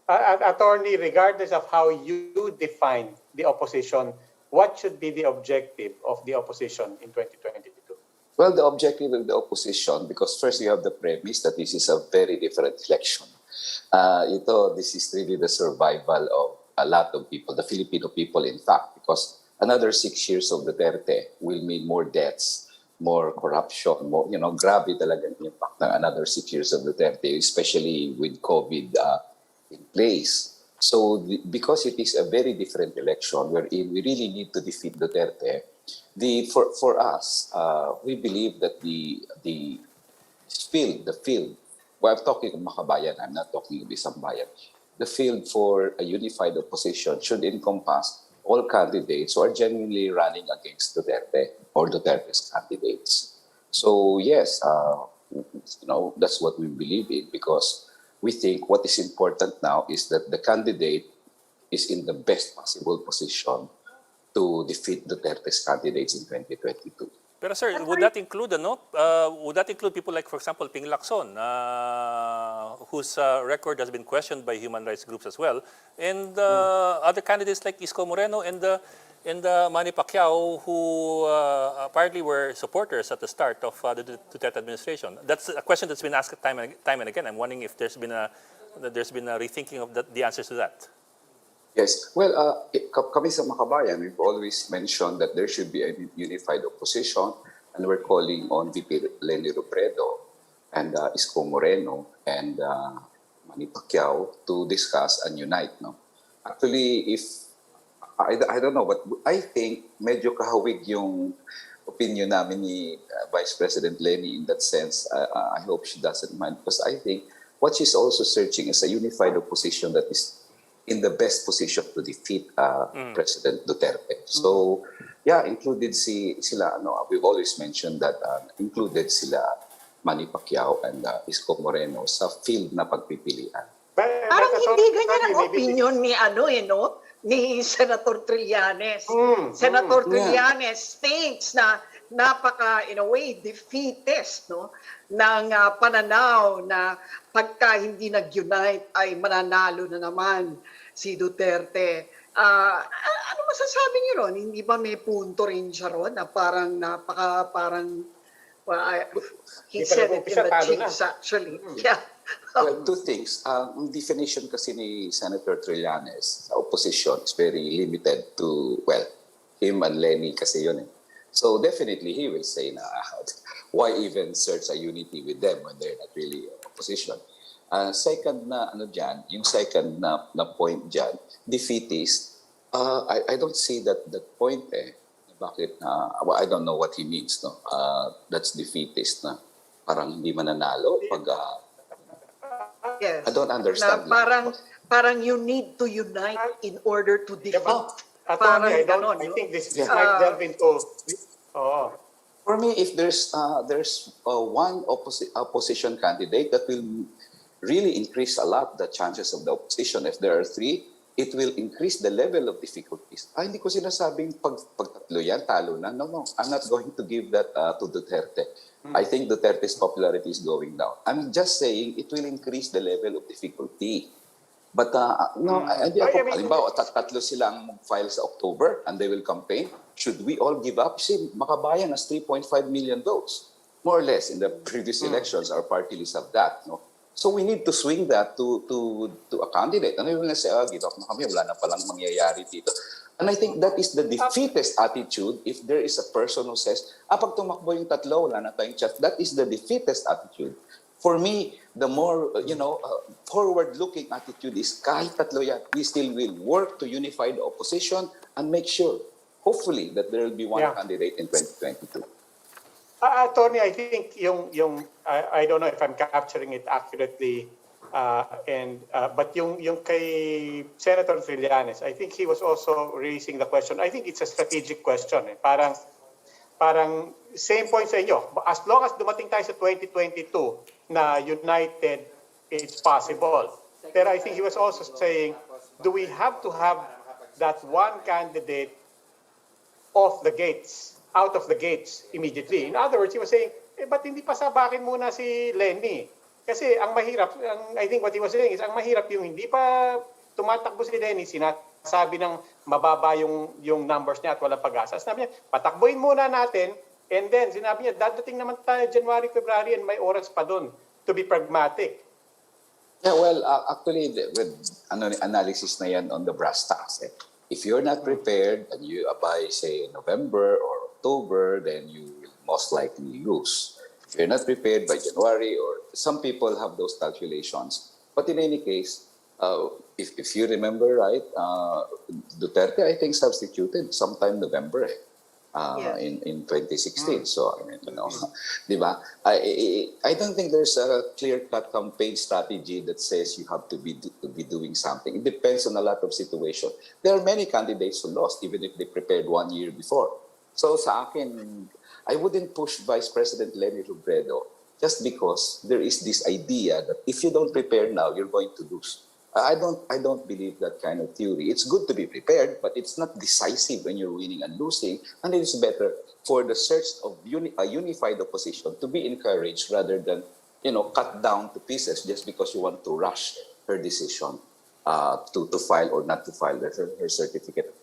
Attorney, regardless of how you define the opposition, what should be the objective of the opposition in 2022? Well, the objective of the opposition, because first you have the premise that this is a very different election. This is really the survival of a lot of people, the Filipino people, in fact, because another 6 years of Duterte will mean more deaths, more corruption, more, grabe talaga ang impact ng another 6 years of Duterte, especially with COVID in place. So, because it is a very different election wherein we really need to defeat Duterte, for us, we believe that the field, well, I'm talking of Makabayan, I'm not talking of isang bayan. The field for a unified opposition should encompass all candidates who are genuinely running against Duterte or Duterte's candidates. So yes, that's what we believe in, because we think what is important now is that the candidate is in the best possible position to defeat Duterte's candidates in 2022. Pero sir, would that include people like, for example, Ping Lacson, whose record has been questioned by human rights groups as well, and other candidates like Isko Moreno and Manny Pacquiao, who apparently were supporters at the start of the Duterte administration? That's a question that's been asked time and again. I'm wondering if there's been a rethinking of the answers to that. Yes. Well, kami sa Makabayan, we've always mentioned that there should be a unified opposition, and we're calling on VP Leni Robredo and Isko Moreno and Manny Pacquiao to discuss and unite. No? Actually, I don't know, but I think medyo kahawig yung opinion namin ni Vice President Leni in that sense. I hope she doesn't mind, because I think what she's also searching is a unified opposition that is in the best position to defeat President Duterte. So, yeah, included sila, we've always mentioned that included sila Manny Pacquiao and Isko Moreno sa field na pagpipilian. Parang hindi ganyan ang opinion ni Senator Trillanes. Senator Trillanes thinks na napaka, in a way, defeatist, ng pananaw na pagka hindi nag-unite ay mananalo na naman si Duterte. Ano masasabi niyo ron? Hindi ba may punto rin siya ron na parang he said it in the cheeks actually. Yeah. Well, two things. Ang definition kasi ni Senator Trillanes sa opposition is very limited to, him and Leni kasi yun eh. So definitely he will say na why even search a unity with them when they're not really opposition. Second na yung second na point dyan, defeatist, I don't see that point eh. Bakit I don't know what he means, no? That's defeatist na parang hindi mananalo pag yes. I don't understand. Na parang you need to unite in order to defeat. I think this might delve into. For me, if there's one opposition candidate that will really increase a lot the chances of the opposition. If there are three, it will increase the level of difficulties. Hindi ko sinasabing pag tatlo yan, talo na. No. I'm not going to give that to Duterte. I think Duterte's popularity is going down. I'm just saying it will increase the level of difficulty. But halimbawa, tatlo silang mag-file sa October and they will campaign. Should we all give up? See, Makabayan has 3.5 million votes. More or less, in the previous elections, our party lists have that. No? So we need to swing that to a candidate. And we will say, give up na kami, wala na palang mangyayari dito. And I think that is the defeatist attitude. If there is a person who says, pag tumakbo yung tatlo, wala na tayong chat. That is the defeatist attitude. For me, the more, forward-looking attitude is kahit tatlo yan, we still will work to unify the opposition and make sure, hopefully, that there will be one candidate in 2022. Tony, I think I don't know if I'm capturing it accurately, but yung kay Senator Trillanes, I think he was also raising the question. I think it's a strategic question. Parang same point sa inyo. As long as dumating tayo sa 2022 na united, it's possible. Pero I think he was also saying, do we have to have that one candidate out of the gates immediately? In other words, he was saying, ba't hindi pasabakin muna si Leni? Kasi ang mahirap, I think what he was saying is, ang mahirap yung hindi pa tumatakbo si Denny, sinasabi ng mababa yung numbers niya at walang pag-asa. Sinabi niya, patakbuhin muna natin, and then sinabi niya, dadating naman tayo January, February, and may oras pa doon to be pragmatic. Yeah, well, actually, with analysis na yan on the brass tacks. If you're not prepared and you by, say, November or October, then you will most likely lose. If you're not prepared by January, or some people have those calculations. But in any case, if you remember right, Duterte, I think, substituted sometime November in 2016. So, I mean, di ba? I don't think there's a clear-cut campaign strategy that says you have to be doing something. It depends on a lot of situations. There are many candidates who lost, even if they prepared 1 year before. So sa akin, I wouldn't push Vice President Leni Robredo just because there is this idea that if you don't prepare now, you're going to lose. I don't believe that kind of theory. It's good to be prepared, but it's not decisive when you're winning and losing. And it is better for the search of a unified opposition to be encouraged rather than, cut down to pieces just because you want to rush her decision to file or not to file her certificate